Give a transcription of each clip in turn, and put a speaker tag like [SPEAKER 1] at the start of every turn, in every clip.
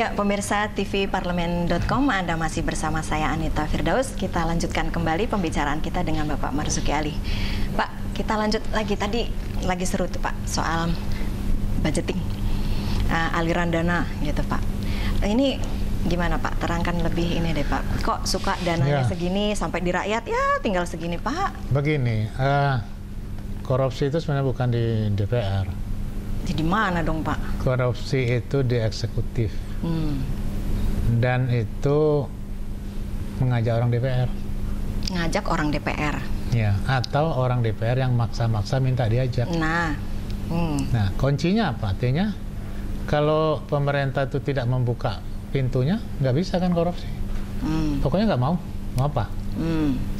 [SPEAKER 1] Ya, pemirsa TV Parlemen.com, Anda masih bersama saya Anita Firdaus. Kita lanjutkan kembali pembicaraan kita dengan Bapak Marzuki Ali. Pak, kita lanjut lagi. Tadi lagi seru tuh Pak, soal budgeting, aliran dana gitu Pak. Ini gimana Pak? Terangkan lebih ini deh Pak. Kok suka dananya segini sampai di rakyat ya tinggal segini Pak?
[SPEAKER 2] Begini, korupsi itu sebenarnya bukan di DPR.
[SPEAKER 1] Di mana dong Pak?
[SPEAKER 2] Korupsi itu di eksekutif. Dan itu mengajak orang DPR.
[SPEAKER 1] Ngajak orang DPR.
[SPEAKER 2] Ya, atau orang DPR yang maksa-maksa minta diajak.
[SPEAKER 1] Nah,
[SPEAKER 2] kuncinya apa? Artinya kalau pemerintah itu tidak membuka pintunya, nggak bisa kan korupsi. Pokoknya nggak mau apa?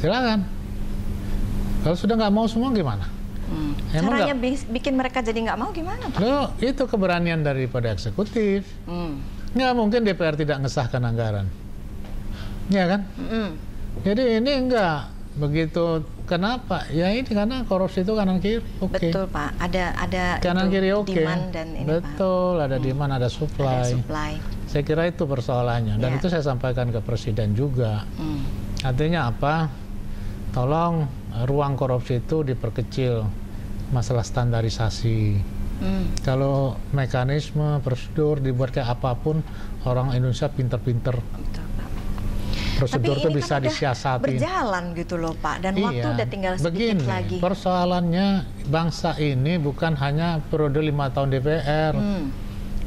[SPEAKER 2] Silakan. Kalau sudah nggak mau semua gimana?
[SPEAKER 1] Caranya bikin mereka jadi nggak mau gimana Pak?
[SPEAKER 2] Loh, itu keberanian daripada eksekutif. Nggak mungkin DPR tidak ngesahkan anggaran, ya kan? Jadi ini enggak begitu. Kenapa? Ya ini karena korupsi itu kanan kiri.
[SPEAKER 1] Betul Pak. Ada
[SPEAKER 2] kanan kiri
[SPEAKER 1] demand dan ini
[SPEAKER 2] betul Pak. Ada demand, ada supply. Saya kira itu persoalannya. Dan itu saya sampaikan ke Presiden juga. Artinya apa? Tolong ruang korupsi itu diperkecil. Masalah standarisasi. Kalau mekanisme, prosedur dibuat kayak apapun, orang Indonesia pinter-pinter. Prosedur itu bisa disiasati.
[SPEAKER 1] Berjalan gitu loh Pak, dan waktu udah tinggal sedikit lagi.
[SPEAKER 2] Persoalannya bangsa ini bukan hanya periode 5 tahun DPR.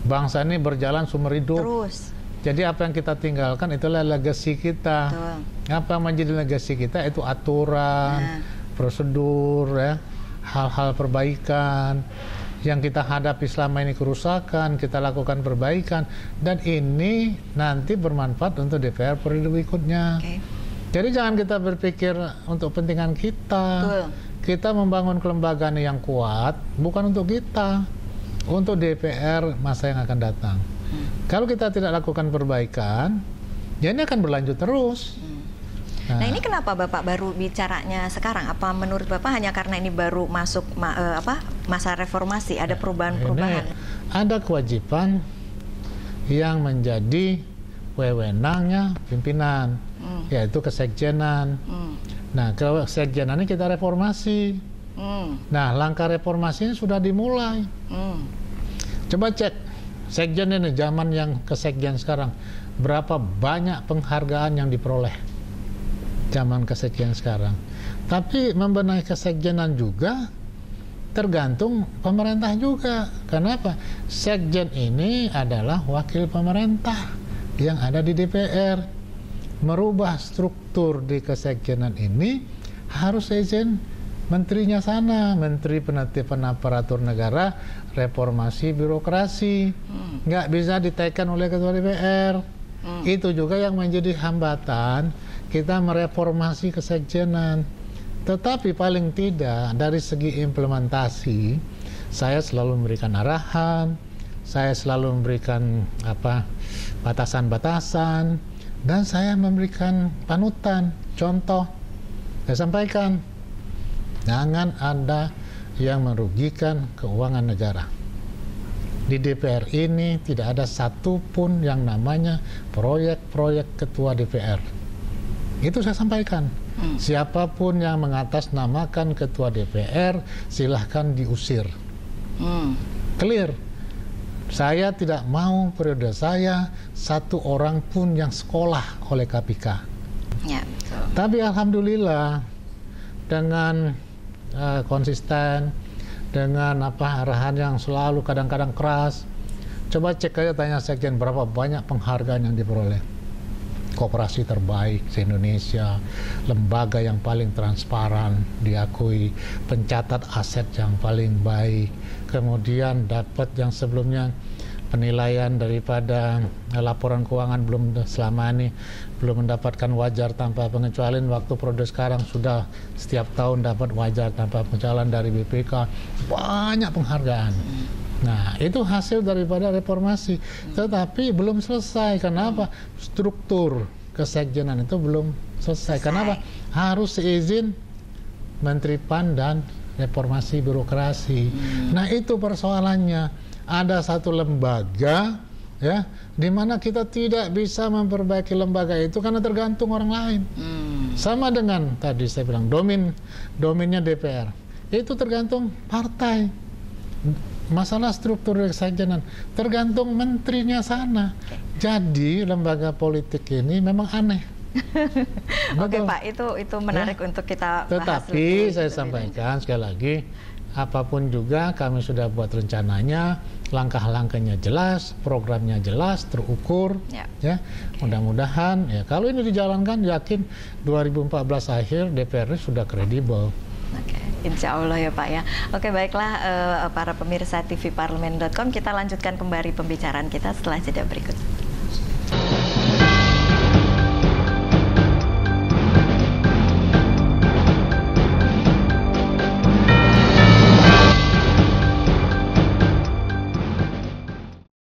[SPEAKER 2] Bangsa ini berjalan seumur hidup.
[SPEAKER 1] Terus.
[SPEAKER 2] Jadi apa yang kita tinggalkan itulah legacy kita.
[SPEAKER 1] Betul.
[SPEAKER 2] Apa yang menjadi legacy kita itu aturan, prosedur, ya, hal-hal perbaikan. Yang kita hadapi selama ini kerusakan, kita lakukan perbaikan, dan ini nanti bermanfaat untuk DPR periode berikutnya. Jadi jangan kita berpikir untuk kepentingan kita. Kita membangun kelembagaan yang kuat bukan untuk kita, untuk DPR masa yang akan datang. Kalau kita tidak lakukan perbaikan, ya ini akan berlanjut terus.
[SPEAKER 1] Nah ini kenapa Bapak baru bicaranya sekarang? Apa menurut Bapak hanya karena ini baru masuk masa reformasi, ada perubahan-perubahan?
[SPEAKER 2] Ada kewajiban yang menjadi wewenangnya pimpinan, yaitu kesekjenan. Nah, kesekjenan ini kita reformasi. Nah, langkah reformasi ini sudah dimulai. Coba cek sekjen ini, zaman yang kesekjen sekarang, berapa banyak penghargaan yang diperoleh zaman kesekjen sekarang. Tapi membenahi kesekjenan juga tergantung pemerintah juga. Kenapa? Sekjen ini adalah wakil pemerintah yang ada di DPR. Merubah struktur di kesekjenan ini harus izin menterinya sana, Menteri Penertiban Aparatur Negara, Reformasi Birokrasi. Nggak bisa ditekan oleh Ketua DPR. Itu juga yang menjadi hambatan kita mereformasi kesekjenan. Tetapi paling tidak dari segi implementasi, saya selalu memberikan arahan, saya selalu memberikan batasan-batasan, dan saya memberikan panutan, contoh. Saya sampaikan, jangan ada yang merugikan keuangan negara. Di DPR ini tidak ada satupun yang namanya proyek-proyek ketua DPR. Itu saya sampaikan. Siapapun yang mengatasnamakan ketua DPR, silahkan diusir. Clear. Saya tidak mau periode saya satu orang pun yang sekolah oleh KPK.
[SPEAKER 1] Ya, betul.
[SPEAKER 2] Tapi alhamdulillah dengan konsisten, dengan arahan yang selalu kadang-kadang keras. Coba cek aja, tanya sekjen berapa banyak penghargaan yang diperoleh. Koperasi terbaik se-Indonesia, lembaga yang paling transparan diakui, pencatat aset yang paling baik, kemudian dapat yang sebelumnya penilaian daripada laporan keuangan selama ini belum mendapatkan wajar tanpa pengecualian, waktu periode sekarang sudah setiap tahun dapat wajar tanpa pengecualian dari BPK. Banyak penghargaan. Nah, itu hasil daripada reformasi. Tetapi belum selesai. Kenapa? Struktur kesekjenan itu belum selesai. Kenapa? Harus seizin Menteri PAN dan reformasi birokrasi. Nah, itu persoalannya. Ada satu lembaga ya, di mana kita tidak bisa memperbaiki lembaga itu karena tergantung orang lain. Sama dengan tadi saya bilang dominnya DPR, itu tergantung partai. Masalah struktur kesekjenan tergantung menterinya sana. Jadi lembaga politik ini memang aneh.
[SPEAKER 1] Oke Pak, itu menarik untuk kita bahas.
[SPEAKER 2] Tetapi saya sampaikan sekali lagi, apapun juga kami sudah buat rencananya, langkah-langkahnya jelas, programnya jelas, terukur, ya. Mudah-mudahan ya kalau ini dijalankan, yakin 2014 akhir DPR sudah kredibel.
[SPEAKER 1] Oke, insya Allah ya Pak ya. Oke, baiklah para pemirsa tvparlemen.com, kita lanjutkan kembali pembicaraan kita setelah jeda berikut.